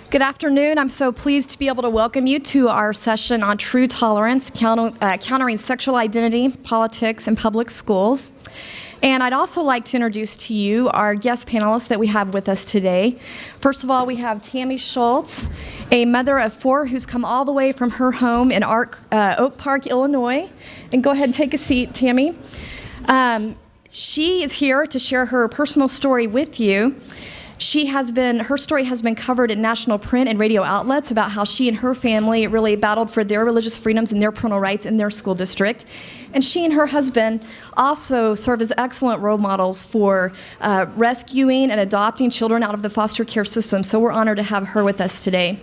Good afternoon. I'm so pleased to be able to welcome you to our session on true tolerance, countering sexual identity, politics, and public schools. And I'd also like to introduce to you our guest panelists that we have with us today. First of all, we have Tammy Schultz, a mother of four who's come all the way from her home in Oak Park, Illinois. And go ahead and take a seat, Tammy. She is here to share her personal story with you. Her story has been covered in national print and radio outlets about how she and her family really battled for their religious freedoms and their parental rights in their school district. And she and her husband also serve as excellent role models for rescuing and adopting children out of the foster care system. So we're honored to have her with us today.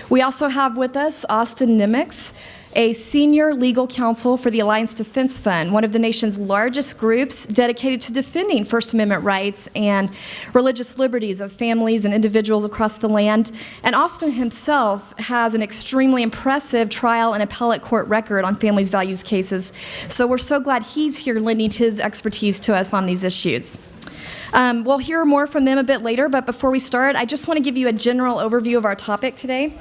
We also have with us Austin Nimitz, a senior legal counsel for the Alliance Defense Fund, one of the nation's largest groups dedicated to defending First Amendment rights and religious liberties of families and individuals across the land. And Austin himself has an extremely impressive trial and appellate court record on families' values cases. So we're so glad he's here lending his expertise to us on these issues. We'll hear more from them a bit later, but before we start, I just want to give you a general overview of our topic today.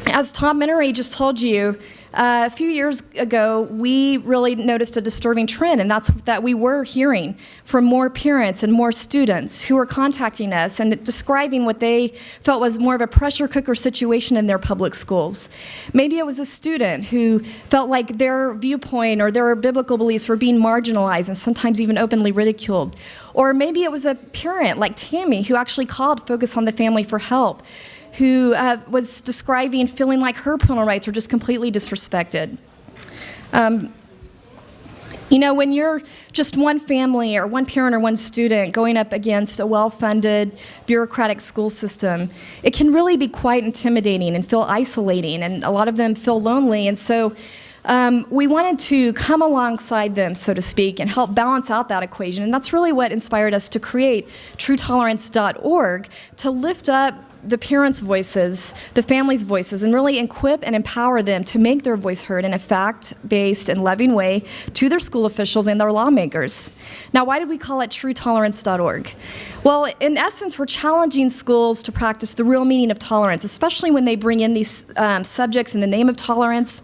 As Tom Minery just told you, a few years ago, we really noticed a disturbing trend, and that's that we were hearing from more parents and more students who were contacting us and describing what they felt was more of a pressure cooker situation in their public schools. Maybe it was a student who felt like their viewpoint or their biblical beliefs were being marginalized and sometimes even openly ridiculed. Or maybe it was a parent like Tammy who actually called Focus on the Family for help, who was describing feeling like her parental rights were just completely disrespected. When you're just one family or one parent or one student going up against a well-funded bureaucratic school system, it can really be quite intimidating and feel isolating, and a lot of them feel lonely. And so we wanted to come alongside them, so to speak, and help balance out that equation. And that's really what inspired us to create TrueTolerance.org, to lift up the parents' voices, the families' voices, and really equip and empower them to make their voice heard in a fact-based and loving way to their school officials and their lawmakers. Now, why did we call it TrueTolerance.org? Well, in essence, we're challenging schools to practice the real meaning of tolerance, especially when they bring in these subjects in the name of tolerance.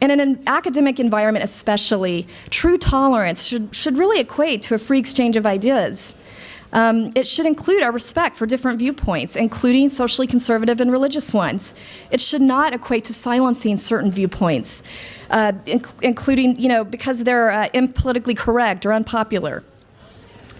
And in an academic environment especially, true tolerance should really equate to a free exchange of ideas. It should include our respect for different viewpoints, including socially conservative and religious ones. It should not equate to silencing certain viewpoints, including, because they're impolitically correct or unpopular.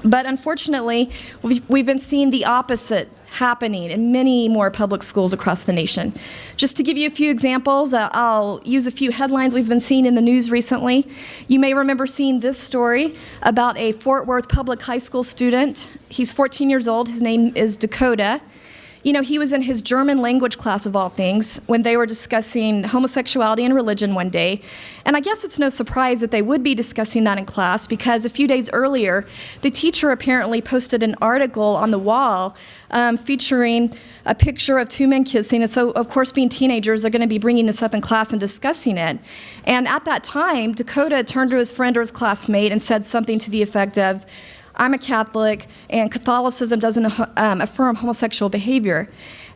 But unfortunately, we've been seeing the opposite happening in many more public schools across the nation. Just to give you a few examples, I'll use a few headlines we've been seeing in the news recently. You may remember seeing this story about a Fort Worth public high school student. He's 14 years old. His name is Dakota. He was in his German language class, of all things, when they were discussing homosexuality and religion one day. And I guess it's no surprise that they would be discussing that in class, because a few days earlier, the teacher apparently posted an article on the wall featuring a picture of two men kissing. And so, of course, being teenagers, they're going to be bringing this up in class and discussing it. And at that time, Dakota turned to his friend or his classmate and said something to the effect of, "I'm a Catholic, and Catholicism doesn't affirm homosexual behavior."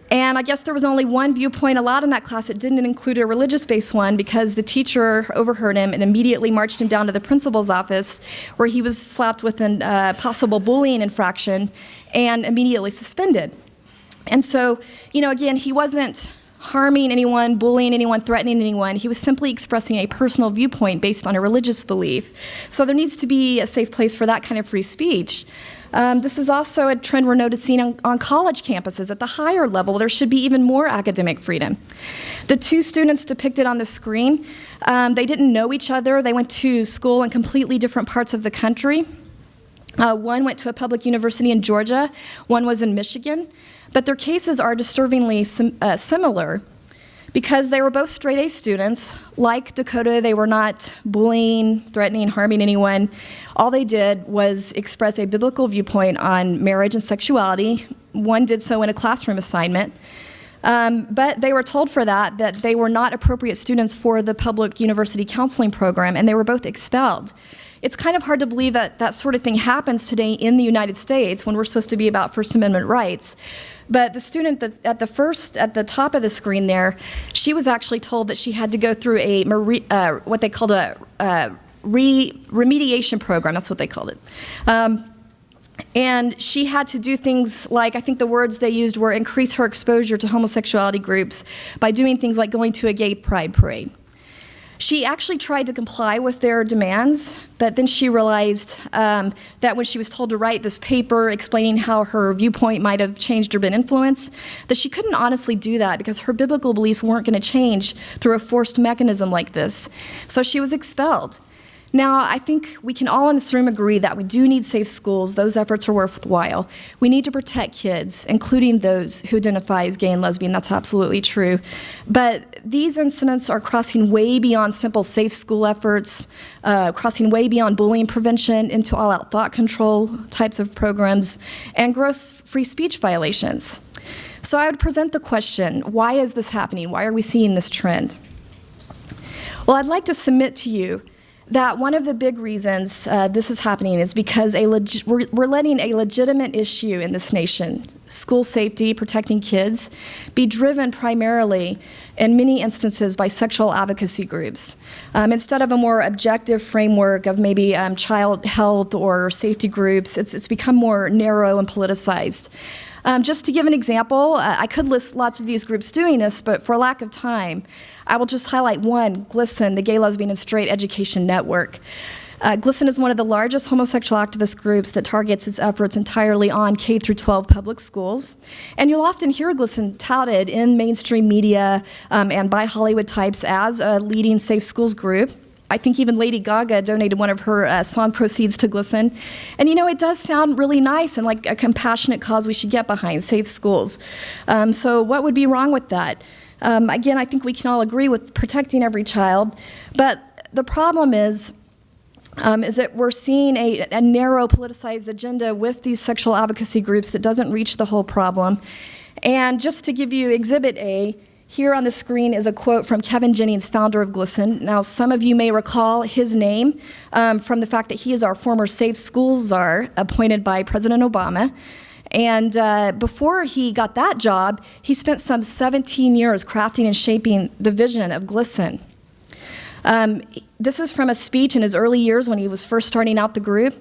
And I guess there was only one viewpoint allowed in that class. It didn't include a religious-based one, because the teacher overheard him and immediately marched him down to the principal's office, where he was slapped with a possible bullying infraction and immediately suspended. And so, again, he wasn't harming anyone, bullying anyone, threatening anyone. He was simply expressing a personal viewpoint based on a religious belief. So there needs to be a safe place for that kind of free speech. This is also a trend we're noticing on college campuses at the higher level. There should be even more academic freedom. The two students depicted on the screen, they didn't know each other. They went to school in completely different parts of the country. One went to a public university in Georgia. One was in Michigan. But their cases are disturbingly similar, because they were both straight-A students. Like Dakota, they were not bullying, threatening, harming anyone. All they did was express a biblical viewpoint on marriage and sexuality. One did so in a classroom assignment. But they were told for that they were not appropriate students for the public university counseling program, and they were both expelled. it's kind of hard to believe that that sort of thing happens today in the United States when we're supposed to be about First Amendment rights. But the student at the top of the screen there, she was actually told that she had to go through what they called a remediation program. That's what they called it. And she had to do things like, I think the words they used were increase her exposure to homosexuality groups by doing things like going to a gay pride parade. She actually tried to comply with their demands, but then she realized that when she was told to write this paper explaining how her viewpoint might have changed or been influenced, that she couldn't honestly do that because her biblical beliefs weren't going to change through a forced mechanism like this. So she was expelled. Now, I think we can all in this room agree that we do need safe schools. Those efforts are worthwhile. We need to protect kids, including those who identify as gay and lesbian. That's absolutely true. But these incidents are crossing way beyond simple safe school efforts, crossing way beyond bullying prevention into all-out thought control types of programs, and gross free speech violations. So I would present the question, why is this happening? Why are we seeing this trend? Well, I'd like to submit to you that one of the big reasons this is happening is because we're letting a legitimate issue in this nation, school safety, protecting kids, be driven primarily in many instances by sexual advocacy groups. Instead of a more objective framework of maybe child health or safety groups, it's become more narrow and politicized. Just to give an example, I could list lots of these groups doing this, but for lack of time, I will just highlight one, GLSEN, the Gay, Lesbian, and Straight Education Network. GLSEN is one of the largest homosexual activist groups that targets its efforts entirely on K through 12 public schools. And you'll often hear GLSEN touted in mainstream media and by Hollywood types as a leading safe schools group. I think even Lady Gaga donated one of her song proceeds to GLSEN. And you know, it does sound really nice and like a compassionate cause we should get behind, safe schools. So what would be wrong with that? Again, I think we can all agree with protecting every child, but the problem is that we're seeing a narrow politicized agenda with these sexual advocacy groups that doesn't reach the whole problem. And just to give you Exhibit A, here on the screen is a quote from Kevin Jennings, founder of GLSEN. Now, some of you may recall his name from the fact that he is our former Safe Schools Czar appointed by President Obama. And before he got that job, he spent some 17 years crafting and shaping the vision of GLSEN. This is from a speech in his early years when he was first starting out the group.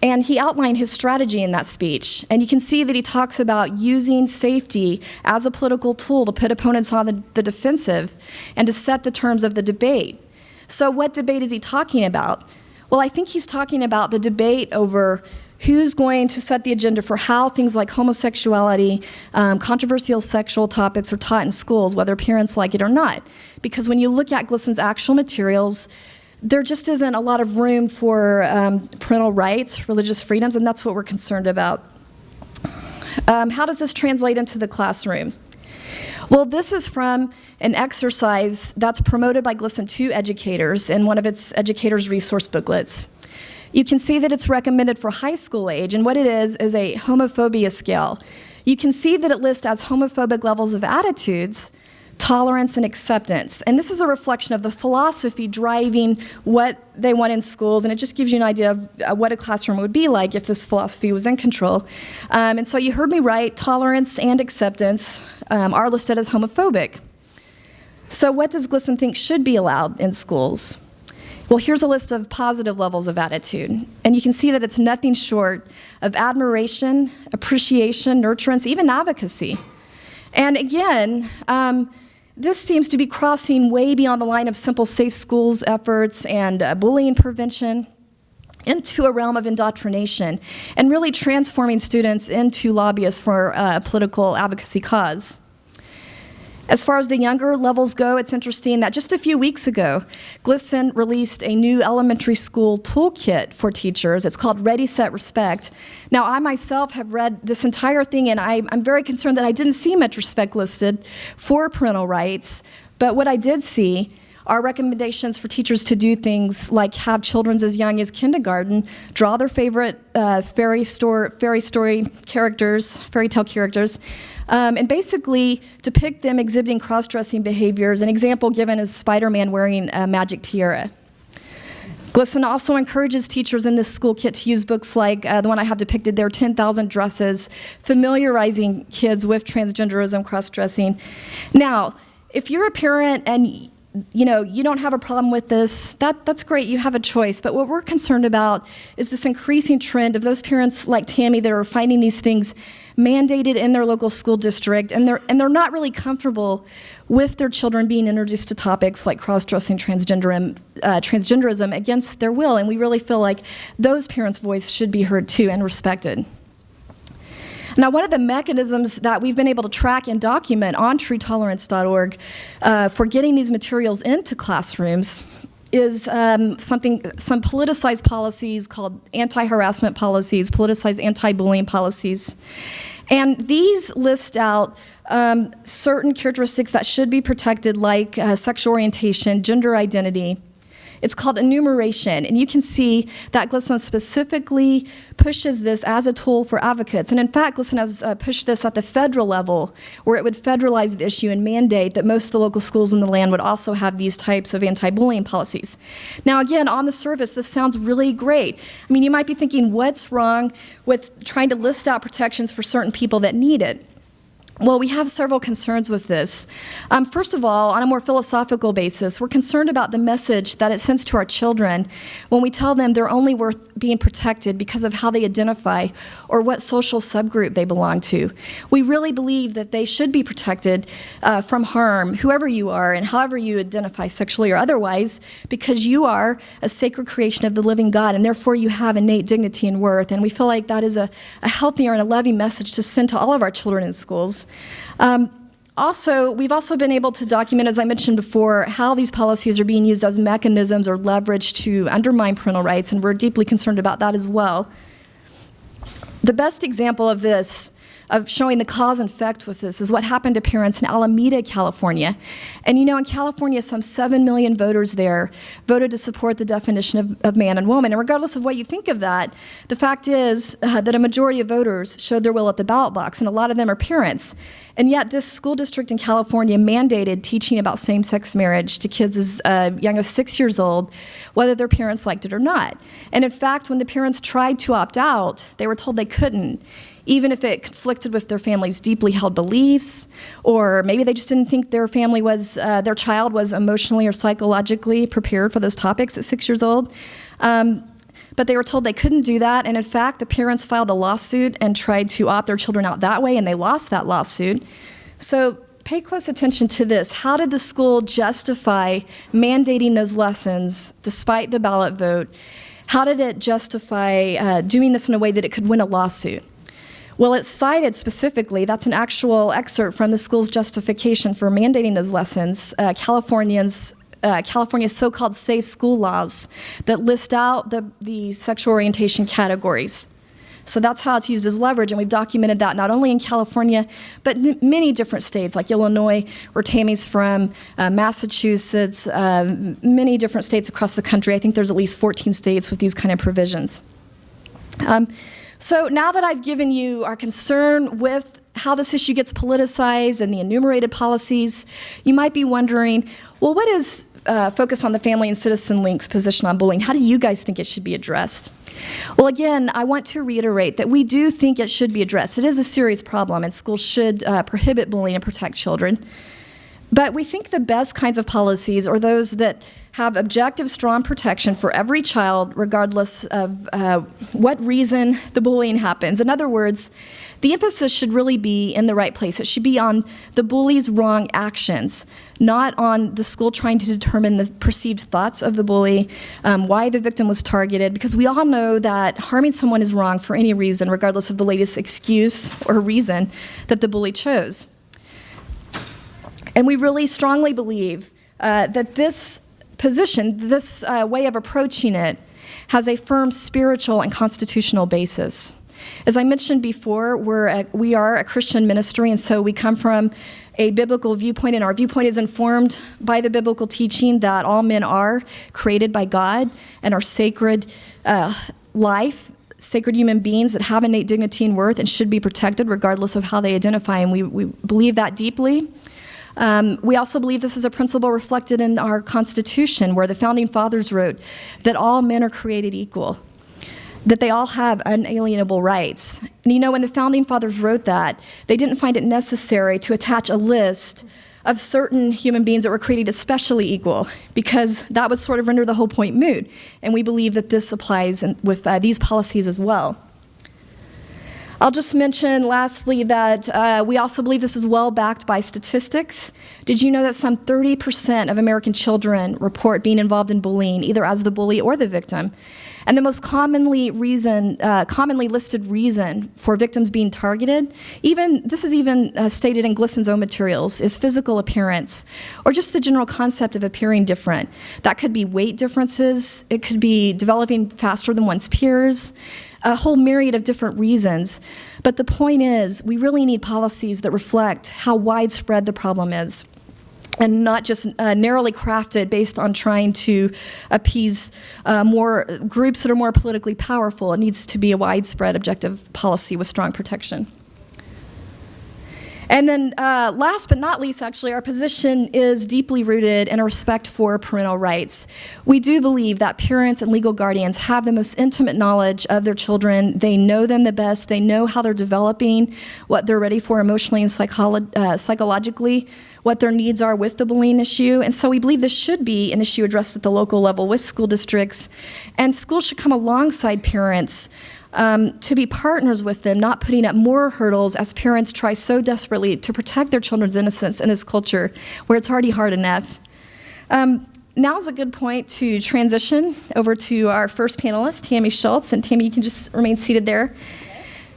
And he outlined his strategy in that speech. And you can see that he talks about using safety as a political tool to put opponents on the defensive and to set the terms of the debate. So what debate is he talking about? Well, I think he's talking about the debate over who's going to set the agenda for how things like homosexuality, controversial sexual topics are taught in schools, whether parents like it or not. Because when you look at GLSEN's actual materials, there just isn't a lot of room for parental rights, religious freedoms, and that's what we're concerned about. How does this translate into the classroom? Well, this is from an exercise that's promoted by GLSEN to educators in one of its educators' resource booklets. You can see that it's recommended for high school age, and what it is a homophobia scale. You can see that it lists as homophobic levels of attitudes, tolerance, and acceptance. And this is a reflection of the philosophy driving what they want in schools, and it just gives you an idea of what a classroom would be like if this philosophy was in control. And so you heard me right, tolerance and acceptance are listed as homophobic. So what does GLSEN think should be allowed in schools? Well, here's a list of positive levels of attitude, and you can see that it's nothing short of admiration, appreciation, nurturance, even advocacy. And again, this seems to be crossing way beyond the line of simple safe schools efforts and bullying prevention into a realm of indoctrination and really transforming students into lobbyists for a political advocacy cause. As far as the younger levels go, it's interesting that just a few weeks ago, GLSEN released a new elementary school toolkit for teachers. It's called Ready, Set, Respect. Now, I myself have read this entire thing, and I'm very concerned that I didn't see much respect listed for parental rights. But what I did see are recommendations for teachers to do things like have children as young as kindergarten draw their favorite fairy tale characters, and basically depict them exhibiting cross-dressing behaviors. An example given is Spider-Man wearing a magic tiara. GLSEN also encourages teachers in this school kit to use books like the one I have depicted there, 10,000 Dresses, familiarizing kids with transgenderism, cross-dressing. Now, if you're a parent and you don't have a problem with this, that's great, you have a choice. But what we're concerned about is this increasing trend of those parents like Tammy that are finding these things mandated in their local school district, and they're not really comfortable with their children being introduced to topics like cross-dressing, transgenderism against their will, and we really feel like those parents' voice should be heard too and respected. Now, one of the mechanisms that we've been able to track and document on truetolerance.org for getting these materials into classrooms is some politicized policies called anti-harassment policies, politicized anti-bullying policies. And these list out certain characteristics that should be protected, like sexual orientation, gender identity. It's called enumeration, and you can see that GLSEN specifically pushes this as a tool for advocates. And in fact, GLSEN has pushed this at the federal level, where it would federalize the issue and mandate that most of the local schools in the land would also have these types of anti-bullying policies. Now again, on the surface, this sounds really great. I mean, you might be thinking, what's wrong with trying to list out protections for certain people that need it? Well, we have several concerns with this. First of all, on a more philosophical basis, we're concerned about the message that it sends to our children when we tell them they're only worth being protected because of how they identify or what social subgroup they belong to. We really believe that they should be protected from harm, whoever you are and however you identify sexually or otherwise, because you are a sacred creation of the living God, and therefore you have innate dignity and worth. And we feel like that is a healthier and a loving message to send to all of our children in schools. We've also been able to document, as I mentioned before, how these policies are being used as mechanisms or leverage to undermine parental rights, and we're deeply concerned about that as well. The best example of this, of showing the cause and effect with this, is what happened to parents in Alameda, California. And in California, some 7 million voters there voted to support the definition of man and woman. And regardless of what you think of that, the fact is that a majority of voters showed their will at the ballot box, and a lot of them are parents. And yet this school district in California mandated teaching about same-sex marriage to kids as young as 6 years old, whether their parents liked it or not. And in fact, when the parents tried to opt out, they were told they couldn't, even if it conflicted with their family's deeply held beliefs, or maybe they just didn't think their their child was emotionally or psychologically prepared for those topics at 6 years old. But they were told they couldn't do that, and in fact, the parents filed a lawsuit and tried to opt their children out that way, and they lost that lawsuit. So pay close attention to this. How did the school justify mandating those lessons despite the ballot vote? How did it justify doing this in a way that it could win a lawsuit? Well, it's cited specifically, that's an actual excerpt from the school's justification for mandating those lessons, California's so-called safe school laws that list out the sexual orientation categories. So that's how it's used as leverage, and we've documented that not only in California, but in many different states, like Illinois, where Tammy's from, Massachusetts, many different states across the country. I think there's at least 14 states with these kind of provisions. So now that I've given you our concern with how this issue gets politicized and the enumerated policies, you might be wondering, well, what is Focus on the Family and Citizen Link's position on bullying? How do you guys think it should be addressed? Well, again, I want to reiterate that we do think it should be addressed. It is a serious problem, and schools should prohibit bullying and protect children. But we think the best kinds of policies are those that have objective, strong protection for every child, regardless of what reason the bullying happens. In other words, the emphasis should really be in the right place. It should be on the bully's wrong actions, not on the school trying to determine the perceived thoughts of the bully, why the victim was targeted, because we all know that harming someone is wrong for any reason, regardless of the latest excuse or reason that the bully chose. And we really strongly believe that this position, this way of approaching it, has a firm spiritual and constitutional basis. As I mentioned before, we are a Christian ministry, and so we come from a biblical viewpoint, and our viewpoint is informed by the biblical teaching that all men are created by God and are sacred sacred human beings that have innate dignity and worth and should be protected regardless of how they identify, and we believe that deeply. We also believe this is a principle reflected in our Constitution, where the Founding Fathers wrote that all men are created equal, that they all have unalienable rights. And you know, when the Founding Fathers wrote that, they didn't find it necessary to attach a list of certain human beings that were created especially equal, because that would sort of render the whole point moot. And we believe that this applies with these policies as well. I'll just mention lastly that we also believe this is well backed by statistics. Did you know that some 30% of American children report being involved in bullying, either as the bully or the victim? And the most commonly listed reason for victims being targeted, this is even stated in Glisson's own materials, is physical appearance, or just the general concept of appearing different. That could be weight differences, it could be developing faster than one's peers, a whole myriad of different reasons. But the point is, we really need policies that reflect how widespread the problem is, and not just narrowly crafted based on trying to appease more groups that are more politically powerful. It needs to be a widespread objective policy with strong protection. And then last but not least, actually, our position is deeply rooted in a respect for parental rights. We do believe that parents and legal guardians have the most intimate knowledge of their children. They know them the best. They know how they're developing, what they're ready for emotionally and psychologically, what their needs are with the bullying issue. And so we believe this should be an issue addressed at the local level with school districts. And schools should come alongside parents to be partners with them, not putting up more hurdles as parents try so desperately to protect their children's innocence in this culture where it's already hard enough. Now is a good point to transition over to our first panelist, Tammy Schultz. And Tammy, you can just remain seated there.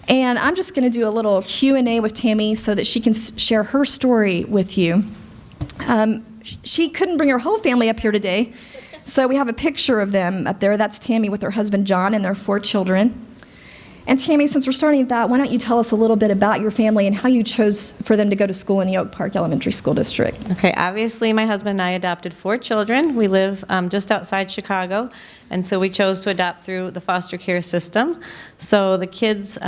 And I'm just going to do a little Q&A with Tammy so that she can share her story with you. She couldn't bring her whole family up here today, so we have a picture of them up there. That's Tammy with her husband, John, and their 4 children. And Tammy, since we're starting with that, why don't you tell us a little bit about your family and how you chose for them to go to school in the Oak Park Elementary School District? Okay, obviously my husband and I adopted 4 children. We live just outside Chicago, and so we chose to adopt through the foster care system. So the kids,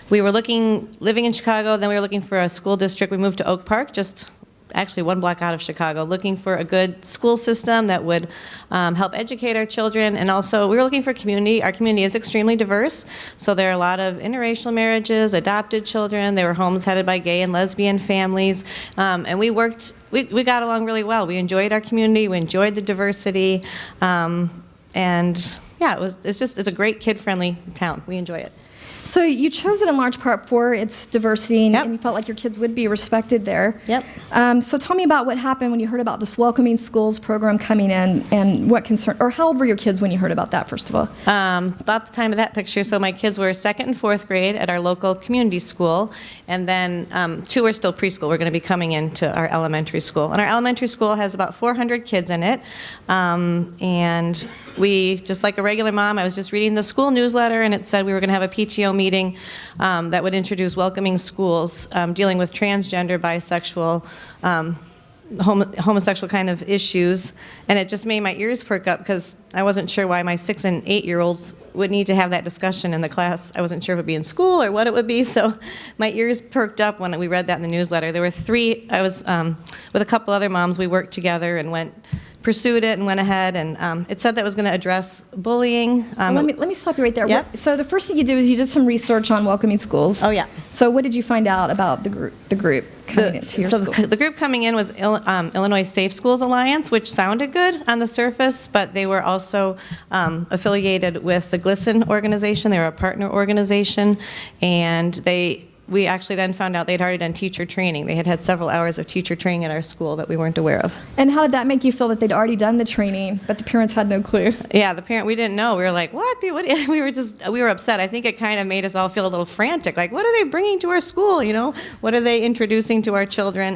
we were living in Chicago, then we were looking for a school district. We moved to Oak Park, just actually 1 block out of Chicago, looking for a good school system that would help educate our children. And also, we were looking for community. Our community is extremely diverse, so there are a lot of interracial marriages, adopted children. There were homes headed by gay and lesbian families. And we got along really well. We enjoyed our community. We enjoyed the diversity. And yeah, it's a great kid-friendly town. We enjoy it. So you chose it in large part for its diversity, and, Yep. and you felt like your kids would be respected there. Yep. So tell me about what happened when you heard about this Welcoming Schools program coming in, and what concern, or how old were your kids when you heard about that, first of all? About the time of that picture, so my kids were 2nd and 4th grade at our local community school, and then 2 are still preschool. We're going to be coming into our elementary school. And our elementary school has about 400 kids in it, and we, just like a regular mom, I was just reading the school newsletter, and it said we were going to have a PTO meeting that would introduce Welcoming Schools, dealing with transgender, bisexual, homosexual kind of issues, and it just made my ears perk up because I wasn't sure why my 6- and 8-year-olds would need to have that discussion in the class. I wasn't sure if it would be in school or what it would be, so my ears perked up when we read that in the newsletter. There were 3, I was with a couple other moms, we worked together and pursued it and went ahead, and it said that it was going to address bullying. Let me stop you right there. Yep. So the first thing you did was you did some research on Welcoming Schools. Oh, yeah. So what did you find out about the group coming into your school? The group coming in was Illinois Safe Schools Alliance, which sounded good on the surface, but they were also affiliated with the Glisson organization. They were a partner organization, and we actually then found out they'd already done teacher training. They had had several hours of teacher training at our school that we weren't aware of. And how did that make you feel that they'd already done the training, but the parents had no clue? Yeah, we didn't know. We were like, what? Dude, what? We were upset. I think it kind of made us all feel a little frantic. Like, what are they bringing to our school? You know, what are they introducing to our children?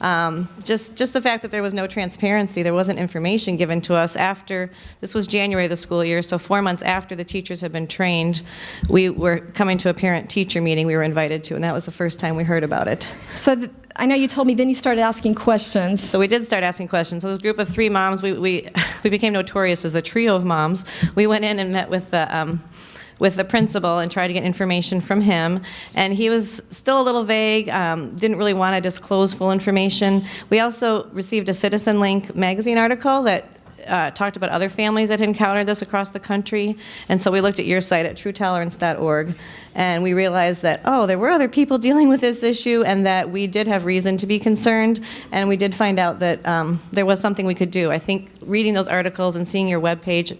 And just the fact that there was no transparency, there wasn't information given to us after, this was January of the school year, so 4 months after the teachers had been trained, we were coming to a parent-teacher meeting we were invited to, and that was the first time we heard about it. So I know you told me then you started asking questions. So we did start asking questions. So this group of 3 moms, we became notorious as the trio of moms. We went in and met with the with the principal and tried to get information from him, and he was still a little vague, didn't really want to disclose full information. We also received a Citizen Link magazine article that talked about other families that had encountered this across the country, and so we looked at your site at truetolerance.org, and we realized that, oh, there were other people dealing with this issue, and that we did have reason to be concerned, and we did find out that there was something we could do. I think reading those articles and seeing your webpage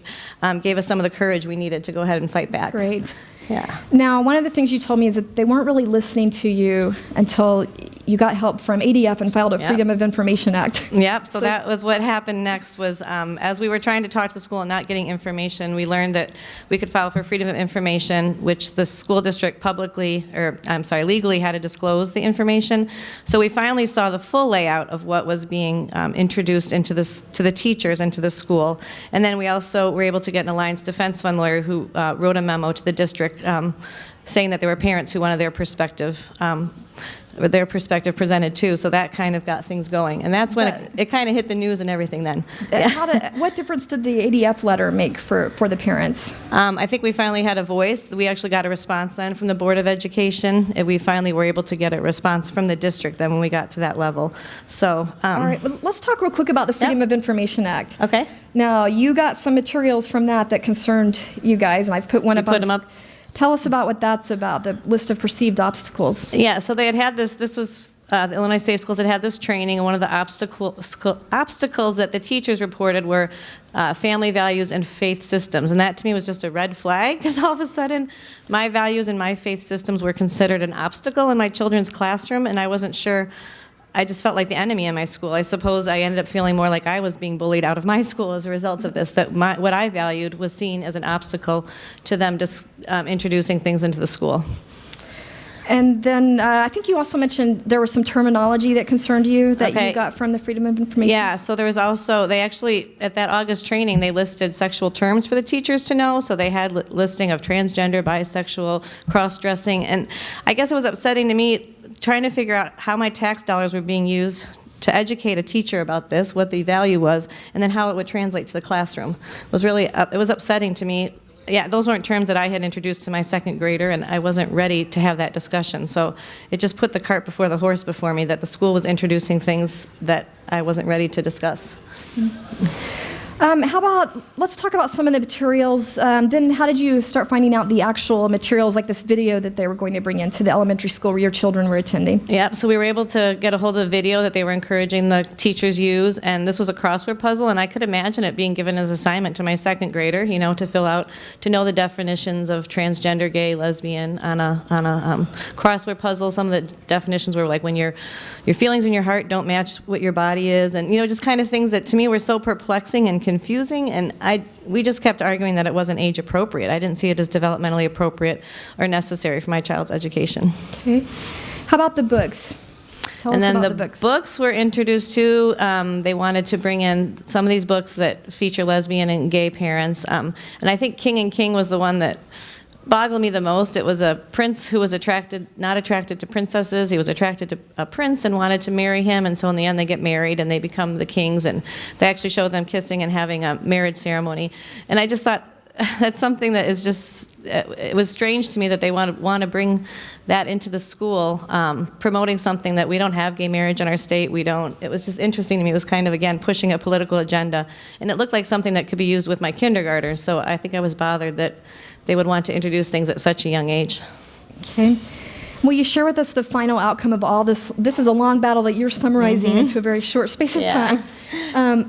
gave us some of the courage we needed to go ahead and fight back. That's great. Yeah. Now, one of the things you told me is that they weren't really listening to you until you got help from ADF and filed a Yep. Freedom of Information Act. Yep, so that was what happened next was as we were trying to talk to the school and not getting information, we learned that we could file for freedom of information, which the school district legally had to disclose the information. So we finally saw the full layout of what was being introduced into this, to the teachers and to the school. And then we also were able to get an Alliance Defense Fund lawyer who wrote a memo to the district saying that there were parents who wanted their perspective presented too, so that kind of got things going. And that's when it kind of hit the news and everything then. What difference did the ADF letter make for the parents? I think we finally had a voice. We actually got a response then from the Board of Education, and we finally were able to get a response from the district then when we got to that level. So, all right, well, let's talk real quick about the Freedom of Information Act. Okay. Now, you got some materials from that concerned you guys, and I've put one up on put them up. Tell us about what that's about, the list of perceived obstacles. Yeah, so they had this was the Illinois Safe Schools had this training, and one of the obstacles that the teachers reported were family values and faith systems. And that to me was just a red flag, because all of a sudden my values and my faith systems were considered an obstacle in my children's classroom, and I wasn't sure. I just felt like the enemy in my school. I suppose I ended up feeling more like I was being bullied out of my school as a result of this, that what I valued was seen as an obstacle to them just introducing things into the school. And then I think you also mentioned there was some terminology that concerned you that Okay. you got from the Freedom of Information. Yeah, so there was also, they actually, at that August training, they listed sexual terms for the teachers to know. So they had listing of transgender, bisexual, cross-dressing. And I guess it was upsetting to me trying to figure out how my tax dollars were being used to educate a teacher about this, what the value was, and then how it would translate to the classroom. It was really, it was upsetting to me. Yeah, those weren't terms that I had introduced to my second grader, and I wasn't ready to have that discussion. So it just put the cart before the horse before me that the school was introducing things that I wasn't ready to discuss. How about, let's talk about some of the materials. Then how did you start finding out the actual materials, like this video that they were going to bring into the elementary school where your children were attending? Yep, so we were able to get a hold of the video that they were encouraging the teachers use, and this was a crossword puzzle, and I could imagine it being given as assignment to my second grader, you know, to fill out, to know the definitions of transgender, gay, lesbian on a crossword puzzle. Some of the definitions were like when your feelings in your heart don't match what your body is, and, you know, just kind of things that to me were so perplexing and confusing, and we just kept arguing that it wasn't age appropriate. I didn't see it as developmentally appropriate or necessary for my child's education. Okay. How about the books? Tell us about the books. Books were introduced too. They wanted to bring in some of these books that feature lesbian and gay parents, and I think King and King was the one that boggled me the most. It was a prince who was not attracted to princesses. He was attracted to a prince and wanted to marry him, and so in the end they get married and they become the kings, and they actually showed them kissing and having a marriage ceremony. And I just thought that's something that is just, it was strange to me that they want to bring that into the school, promoting something that we don't have gay marriage in our state. We don't. It was just interesting to me. It was kind of, again, pushing a political agenda, and it looked like something that could be used with my kindergartners, so I think I was bothered that they would want to introduce things at such a young age. Okay. Will you share with us the final outcome of all this? This is a long battle that you're summarizing into a very short space of time.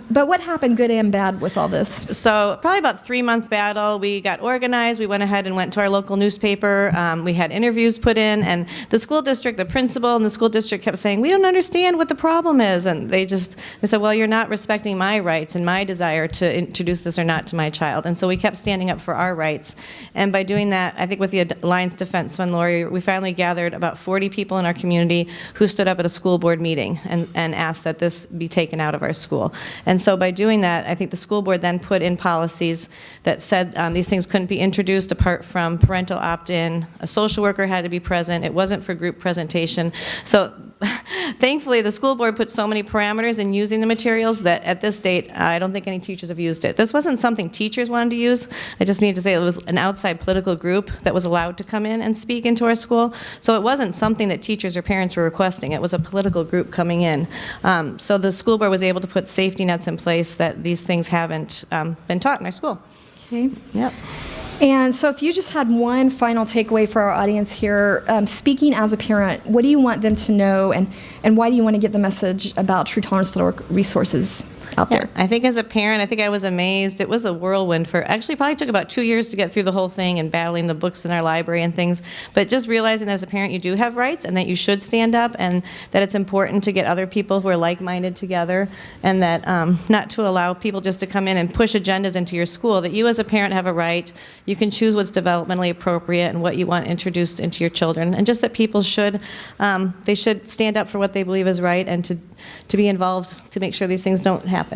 But what happened, good and bad, with all this? So probably about 3-month battle. We got organized. We went ahead and went to our local newspaper. We had interviews put in, and the school district, the principal and the school district kept saying, we don't understand what the problem is. And they said, well, you're not respecting my rights and my desire to introduce this or not to my child. And so we kept standing up for our rights. And by doing that, I think with the Alliance Defense Fund lawyer, we finally gathered about 40 people in our community who stood up at a school board meeting and asked that this be taken out of our school. And so by doing that, I think the school board then put in policies that said these things couldn't be introduced apart from parental opt-in. A social worker had to be present. It wasn't for group presentation. So thankfully, the school board put so many parameters in using the materials that at this date, I don't think any teachers have used it. This wasn't something teachers wanted to use. I just need to say it was an outside political group that was allowed to come in and speak into our school. So it wasn't something that teachers or parents were requesting. It was a political group coming in. So the school board was able to put safety nets in place that these things haven't been taught in our school. Okay. Yep. And so if you just had one final takeaway for our audience here, speaking as a parent, what do you want them to know, and why do you want to get the message about True Tolerance resources out there? I think as a parent, I think I was amazed. It was a whirlwind for, actually probably took about 2 years to get through the whole thing and battling the books in our library and things. But just realizing that as a parent you do have rights and that you should stand up and that it's important to get other people who are like-minded together and that not to allow people just to come in and push agendas into your school, that you as a parent have a right. You can choose what's developmentally appropriate and what you want introduced into your children. And just that people should, they should stand up for what they believe is right and to be involved to make sure these things don't happen.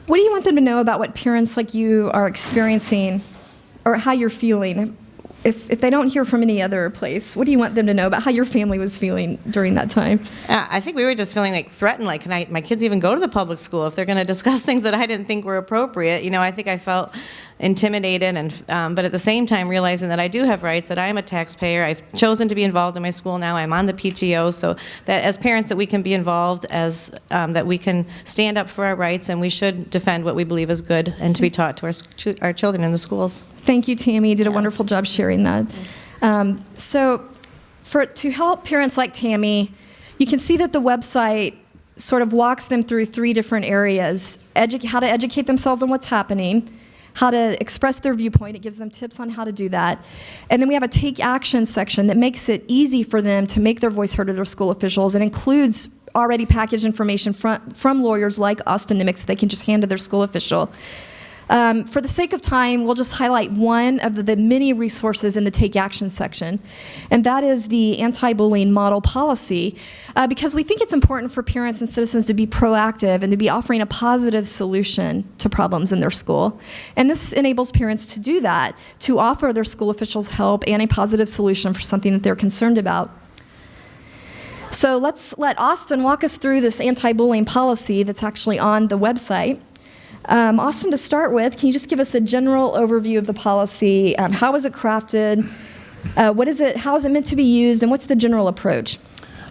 What do you want them to know about what parents like you are experiencing or how you're feeling? If they don't hear from any other place, what do you want them to know about how your family was feeling during that time? I think we were just feeling like threatened, like, can my kids even go to the public school if they're going to discuss things that I didn't think were appropriate? You know, I think I felt intimidated, and but at the same time realizing that I do have rights, that I am a taxpayer. I've chosen to be involved in my school now. I'm on the PTO, so that as parents that we can be involved, as that we can stand up for our rights, and we should defend what we believe is good and to be taught to our children in the schools. Thank you, Tammy. You did a wonderful job sharing that. So to help parents like Tammy, you can see that the website sort of walks them through 3 different areas: how to educate themselves on what's happening, how to express their viewpoint. It gives them tips on how to do that. And then we have a take action section that makes it easy for them to make their voice heard to their school officials. It includes already packaged information from lawyers like Austin Nimick that they can just hand to their school official. For the sake of time, we'll just highlight one of the many resources in the Take Action section, and that is the anti-bullying model policy, because we think it's important for parents and citizens to be proactive and to be offering a positive solution to problems in their school. And this enables parents to do that, to offer their school officials help and a positive solution for something that they're concerned about. So let's let Austin walk us through this anti-bullying policy that's actually on the website. Austin, to start with, can you just give us a general overview of the policy? How was it crafted? What is it? How is it meant to be used? And what's the general approach?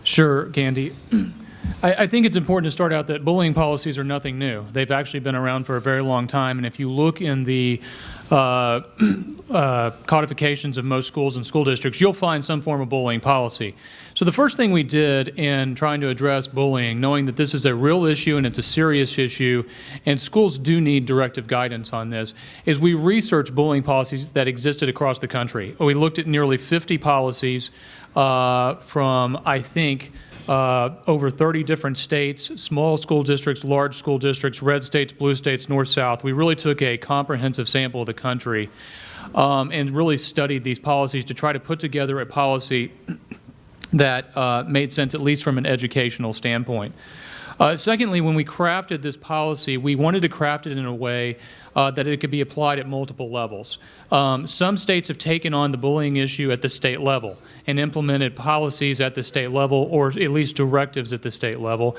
Sure, Candi. I think it's important to start out that bullying policies are nothing new. They've actually been around for a very long time, and if you look in the codifications of most schools and school districts, you'll find some form of bullying policy. So the first thing we did in trying to address bullying, knowing that this is a real issue and it's a serious issue, and schools do need directive guidance on this, is we researched bullying policies that existed across the country. We looked at nearly 50 policies from, I think, over 30 different states, small school districts, large school districts, red states, blue states, north, south. We really took a comprehensive sample of the country and really studied these policies to try to put together a policy that made sense, at least from an educational standpoint. Secondly, when we crafted this policy, we wanted to craft it in a way that it could be applied at multiple levels. Some states have taken on the bullying issue at the state level and implemented policies at the state level, or at least directives at the state level.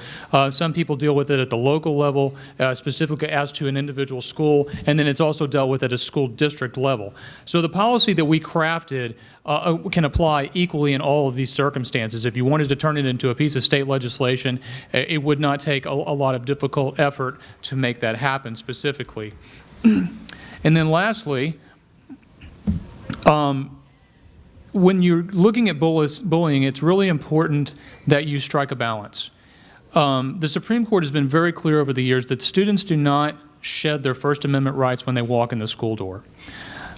Some people deal with it at the local level, specifically as to an individual school, and then it's also dealt with at a school district level. So the policy that we crafted can apply equally in all of these circumstances. If you wanted to turn it into a piece of state legislation, it would not take a lot of difficult effort to make that happen specifically. And then lastly, when you're looking at bullying, it's really important that you strike a balance. The Supreme Court has been very clear over the years that students do not shed their First Amendment rights when they walk in the school door.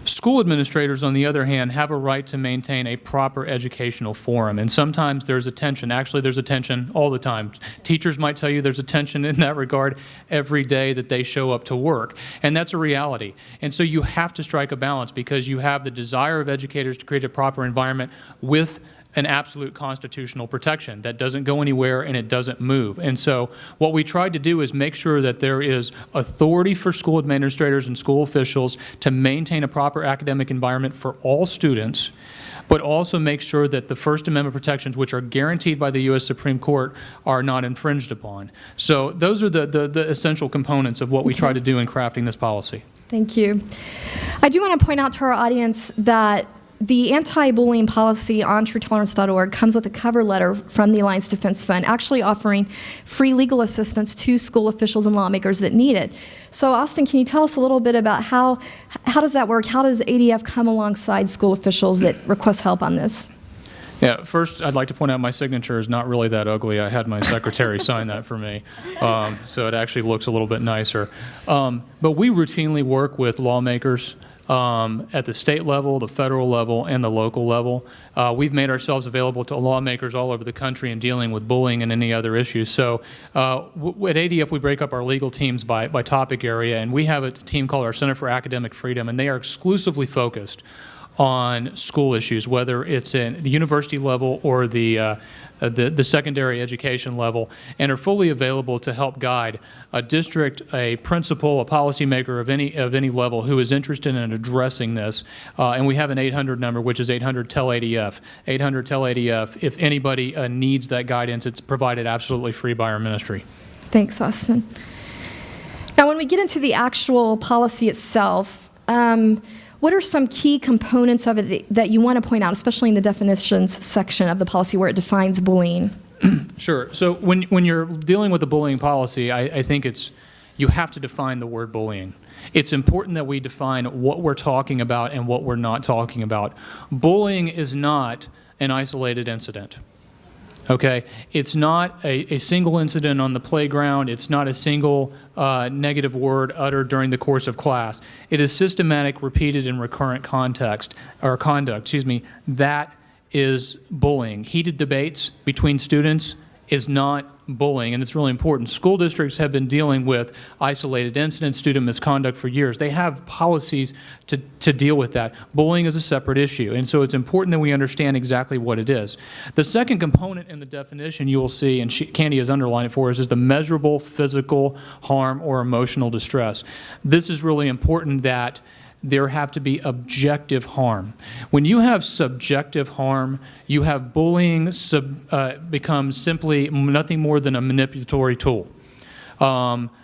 School administrators, on the other hand, have a right to maintain a proper educational forum, and sometimes there's a tension. Actually, there's a tension all the time. Teachers might tell you there's a tension in that regard every day that they show up to work, and that's a reality. And so you have to strike a balance because you have the desire of educators to create a proper environment with an absolute constitutional protection that doesn't go anywhere and it doesn't move. And so what we tried to do is make sure that there is authority for school administrators and school officials to maintain a proper academic environment for all students, but also make sure that the First Amendment protections, which are guaranteed by the U.S. Supreme Court, are not infringed upon. So those are the essential components of what we try to do in crafting this policy. Thank you. I do want to point out to our audience that the anti-bullying policy on truetolerance.org comes with a cover letter from the Alliance Defense Fund, actually offering free legal assistance to school officials and lawmakers that need it. So, Austin, can you tell us a little bit about how does that work? How does ADF come alongside school officials that request help on this? Yeah, first I'd like to point out my signature is not really that ugly. I had my secretary sign that for me, so it actually looks a little bit nicer. But we routinely work with lawmakers at the state level, the federal level, and the local level. We've made ourselves available to lawmakers all over the country in dealing with bullying and any other issues. So at ADF, we break up our legal teams by topic area, and we have a team called our Center for Academic Freedom, and they are exclusively focused on school issues, whether it's in the university level or the secondary education level, and are fully available to help guide a district, a principal, a policymaker of any level who is interested in addressing this. And we have an 800 number, which is 800-TELL-ADF. 800-TELL-ADF. If anybody needs that guidance, it's provided absolutely free by our ministry. Thanks, Austin. Now, when we get into the actual policy itself, what are some key components of it that you want to point out, especially in the definitions section of the policy where it defines bullying? Sure. So when you're dealing with the bullying policy, I think you have to define the word bullying. It's important that we define what we're talking about and what we're not talking about. Bullying is not an isolated incident. Okay? It's not a single incident on the playground. It's not a single negative word uttered during the course of class. It is systematic, repeated, and recurrent conduct. That is bullying. Heated debates between students is not bullying, and it's really important. School districts have been dealing with isolated incidents, student misconduct for years. They have policies to deal with that. Bullying is a separate issue, and so it's important that we understand exactly what it is. The second component in the definition you will see, and Candi has underlined it for us, is the measurable physical harm or emotional distress. This is really important that there have to be objective harm. When you have subjective harm, you have bullying becomes simply nothing more than a manipulatory tool.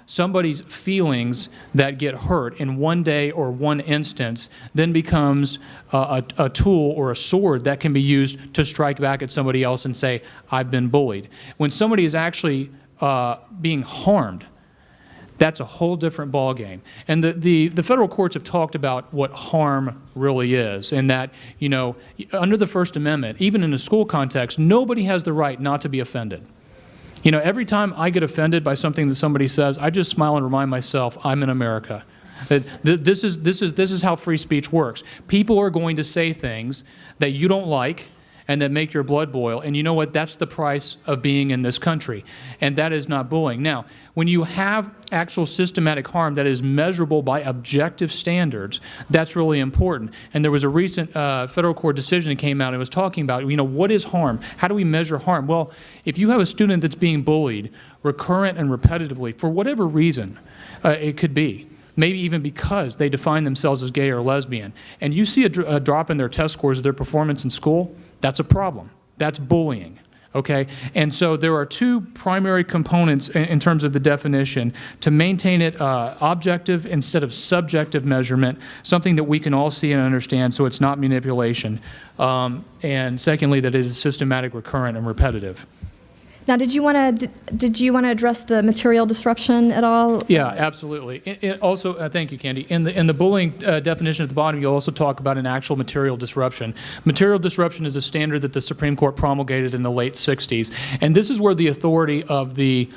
Somebody's feelings that get hurt in one day or one instance then becomes a tool or a sword that can be used to strike back at somebody else and say, I've been bullied. When somebody is actually being harmed, that's a whole different ballgame. And the federal courts have talked about what harm really is, and that, you know, under the First Amendment, even in a school context, nobody has the right not to be offended. You know, every time I get offended by something that somebody says, I just smile and remind myself I'm in America. This is how free speech works. People are going to say things that you don't like and that make your blood boil. And you know what? That's the price of being in this country. And that is not bullying. Now, when you have actual systematic harm that is measurable by objective standards, that's really important. And there was a recent federal court decision that came out and was talking about, you know, what is harm? How do we measure harm? Well, if you have a student that's being bullied recurrent and repetitively, for whatever reason it could be, maybe even because they define themselves as gay or lesbian, and you see a drop in their test scores of their performance in school, that's a problem. That's bullying, okay? And so there are two primary components in terms of the definition to maintain it objective instead of subjective measurement, something that we can all see and understand so it's not manipulation. And secondly, that it is systematic, recurrent, and repetitive. Now, did you want to address the material disruption at all? Yeah, absolutely. Also, thank you, Candi. In the bullying definition at the bottom, you'll also talk about an actual material disruption. Material disruption is a standard that the Supreme Court promulgated in the late 60s, and this is where the authority of the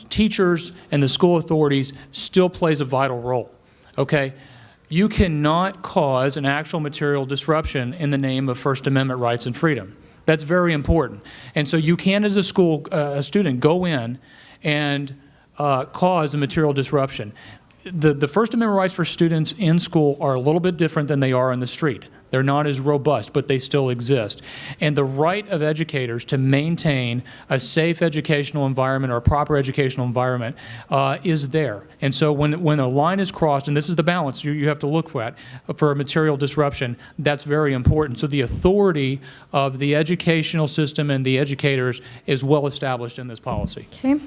teachers and the school authorities still plays a vital role. Okay? You cannot cause an actual material disruption in the name of First Amendment rights and freedom. That's very important. And so you can, as a student, go in and cause a material disruption. The First Amendment rights for students in school are a little bit different than they are in the street. They're not as robust, but they still exist. And the right of educators to maintain a safe educational environment or a proper educational environment is there. And so when a line is crossed, and this is the balance you have to look at for a material disruption, that's very important. So the authority of the educational system and the educators is well established in this policy. Okay.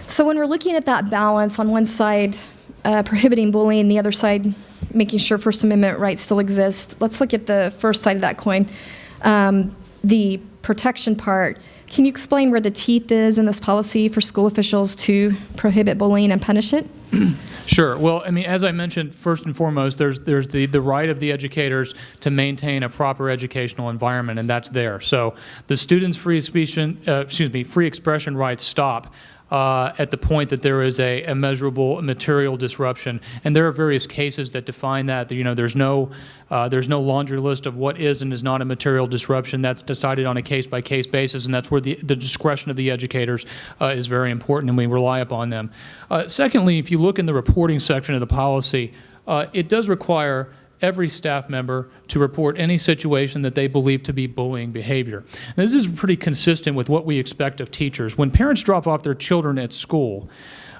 So when we're looking at that balance, on one side prohibiting bullying, the other side making sure First Amendment rights still exist, let's look at the first side of that coin, the protection part. Can you explain where the teeth is in this policy for school officials to prohibit bullying and punish it? Sure. Well, I mean, as I mentioned, first and foremost, there's the right of the educators to maintain a proper educational environment, and that's there. So the students' free expression rights stop at the point that there is a measurable material disruption, and there are various cases that define that. You know, there's no laundry list of what is and is not a material disruption. That's decided on a case-by-case basis, and that's where the discretion of the educators is very important, and we rely upon them. Secondly, if you look in the reporting section of the policy, it does require every staff member to report any situation that they believe to be bullying behavior. And this is pretty consistent with what we expect of teachers. When parents drop off their children at school,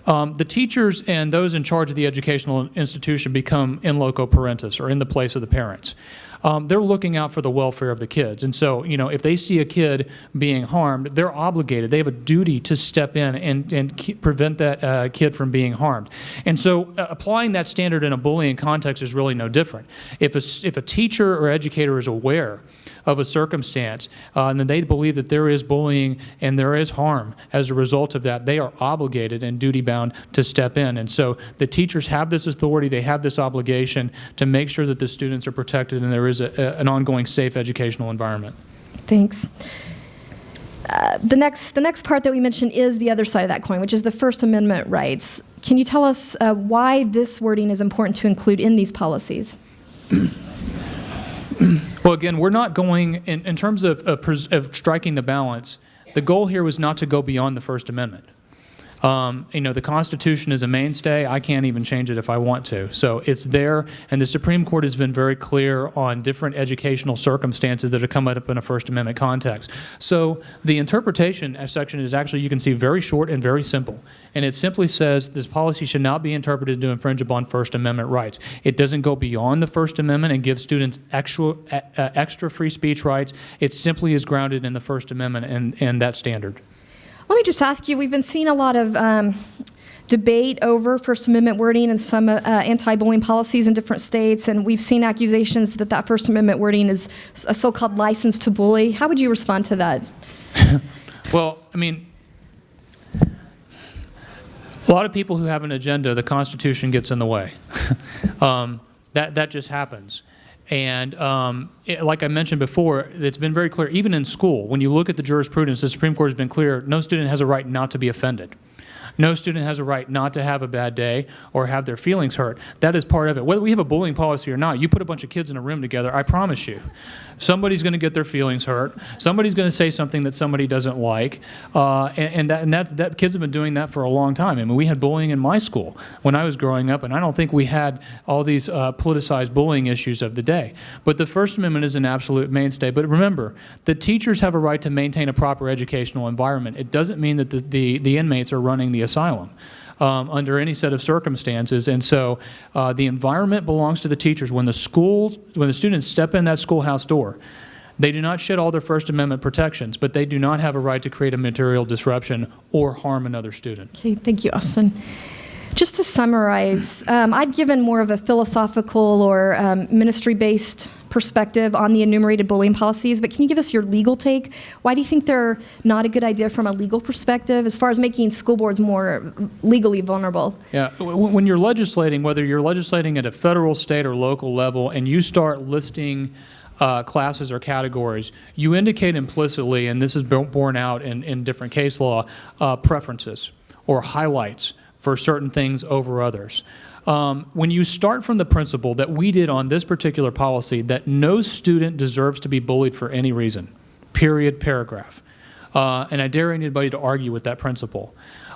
the teachers and those in charge of the educational institution become in loco parentis, or in the place of the parents. They're looking out for the welfare of the kids. And so, you know, if they see a kid being harmed, they're obligated. They have a duty to step in and prevent that kid from being harmed. And so applying that standard in a bullying context is really no different. If a teacher or educator is aware of a circumstance and then they believe that there is bullying and there is harm as a result of that, they are obligated and duty-bound to step in. And so the teachers have this authority, they have this obligation to make sure that the students are protected and there is an ongoing safe educational environment. Thanks. The next part that we mentioned is the other side of that coin, which is the First Amendment rights. Can you tell us why this wording is important to include in these policies? Well, again, we're not going, in terms of striking the balance, the goal here was not to go beyond the First Amendment. You know, the Constitution is a mainstay. I can't even change it if I want to. So it's there, and the Supreme Court has been very clear on different educational circumstances that have come up in a First Amendment context. So the interpretation section is actually, you can see, very short and very simple. And it simply says this policy should not be interpreted to infringe upon First Amendment rights. It doesn't go beyond the First Amendment and give students extra free speech rights. It simply is grounded in the First Amendment and that standard. Let me just ask you, we've been seeing a lot of debate over First Amendment wording and some anti-bullying policies in different states, and we've seen accusations that that First Amendment wording is a so-called license to bully. How would you respond to that? Well, I mean, a lot of people who have an agenda, the Constitution gets in the way. That just happens. And like I mentioned before, it's been very clear, even in school, when you look at the jurisprudence, the Supreme Court has been clear, no student has a right not to be offended. No student has a right not to have a bad day or have their feelings hurt. That is part of it. Whether we have a bullying policy or not, you put a bunch of kids in a room together, I promise you, somebody's going to get their feelings hurt. Somebody's going to say something that somebody doesn't like. That kids have been doing that for a long time. I mean, we had bullying in my school when I was growing up, and I don't think we had all these politicized bullying issues of the day. But the First Amendment is an absolute mainstay. But remember, the teachers have a right to maintain a proper educational environment. It doesn't mean that the inmates are running the asylum under any set of circumstances. And so the environment belongs to the teachers. When the students step in that schoolhouse door, they do not shed all their First Amendment protections, but they do not have a right to create a material disruption or harm another student. Okay, thank you, Austin. Just to summarize, I've given more of a philosophical or ministry-based perspective on the enumerated bullying policies, but can you give us your legal take? Why do you think they're not a good idea from a legal perspective as far as making school boards more legally vulnerable? Yeah, when you're legislating, whether you're legislating at a federal, state, or local level, and you start listing classes or categories, you indicate implicitly, and this is borne out in different case law, preferences or highlights for certain things over others. When you start from the principle that we did on this particular policy, that no student deserves to be bullied for any reason, period, paragraph, and I dare anybody to argue with that principle,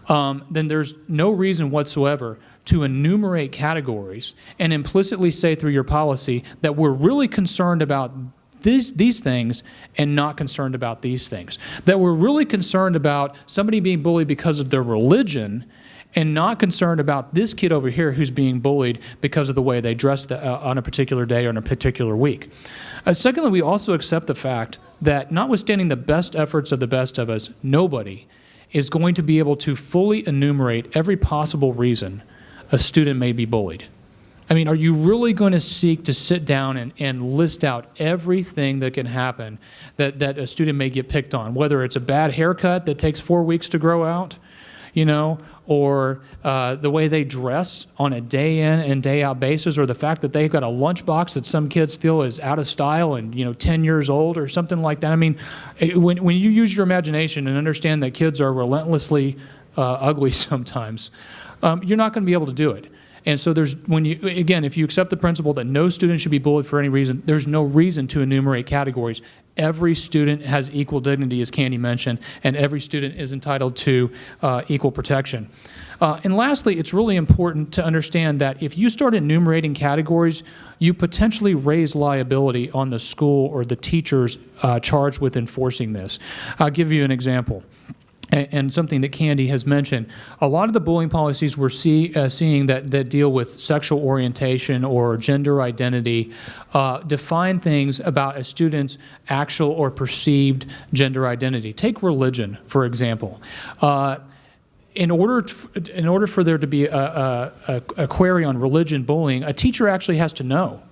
then there's no reason whatsoever to enumerate categories and implicitly say through your policy that we're really concerned about these things and not concerned about these things. That we're really concerned about somebody being bullied because of their religion and not concerned about this kid over here who's being bullied because of the way they dress on a particular day or in a particular week. Secondly, we also accept the fact that notwithstanding the best efforts of the best of us, nobody is going to be able to fully enumerate every possible reason a student may be bullied. I mean, are you really going to seek to sit down and list out everything that can happen that a student may get picked on, whether it's a bad haircut that takes 4 weeks to grow out, or the way they dress on a day in and day out basis, or the fact that they've got a lunchbox that some kids feel is out of style and 10 years old or something like that. I mean, when you use your imagination and understand that kids are relentlessly ugly sometimes, you're not going to be able to do it. And so if you accept the principle that no student should be bullied for any reason, there's no reason to enumerate categories. Every student has equal dignity, as Candi mentioned, and every student is entitled to equal protection. And lastly, it's really important to understand that if you start enumerating categories, you potentially raise liability on the school or the teachers charged with enforcing this. I'll give you an example. And something that Candi has mentioned, a lot of the bullying policies we're seeing that deal with sexual orientation or gender identity define things about a student's actual or perceived gender identity. Take religion, for example. In order for there to be a query on religion bullying, a teacher actually has to know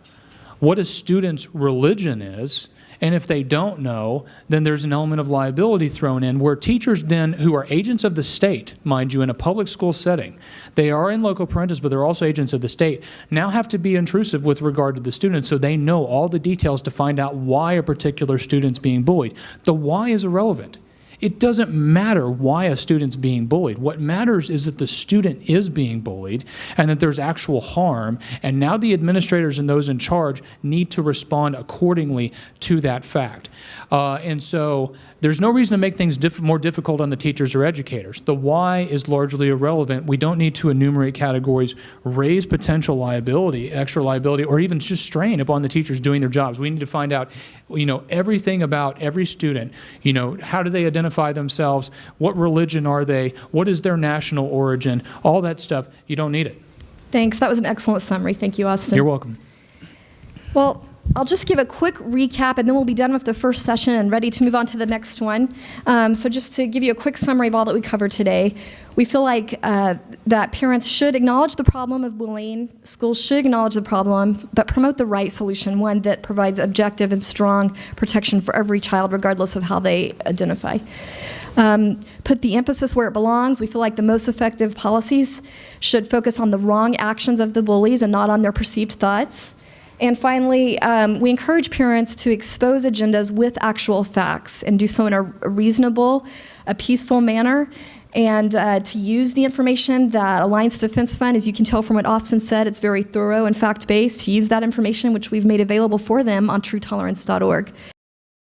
what a student's religion is. And if they don't know, then there's an element of liability thrown in where teachers then, who are agents of the state, mind you, in a public school setting, they are in loco parentis, but they're also agents of the state, now have to be intrusive with regard to the students so they know all the details to find out why a particular student's being bullied. The why is irrelevant. It doesn't matter why a student's being bullied. What matters is that the student is being bullied and that there's actual harm, and now the administrators and those in charge need to respond accordingly to that fact. And so there's no reason to make things more difficult on the teachers or educators. The why is largely irrelevant. We don't need to enumerate categories, raise potential liability, extra liability, or even just strain upon the teachers doing their jobs. We need to find out, everything about every student. How do they identify themselves? What religion are they? What is their national origin? All that stuff. You don't need it. Thanks. That was an excellent summary. Thank you, Austin. You're welcome. Well, I'll just give a quick recap, and then we'll be done with the first session and ready to move on to the next one. So just to give you a quick summary of all that we covered today, we feel like that parents should acknowledge the problem of bullying, schools should acknowledge the problem, but promote the right solution, one that provides objective and strong protection for every child, regardless of how they identify. Put the emphasis where it belongs. We feel like the most effective policies should focus on the wrong actions of the bullies and not on their perceived thoughts. And finally, we encourage parents to expose agendas with actual facts and do so in a reasonable, a peaceful manner, and to use the information that Alliance Defense Fund, as you can tell from what Austin said, it's very thorough and fact-based, to use that information, which we've made available for them on truetolerance.org.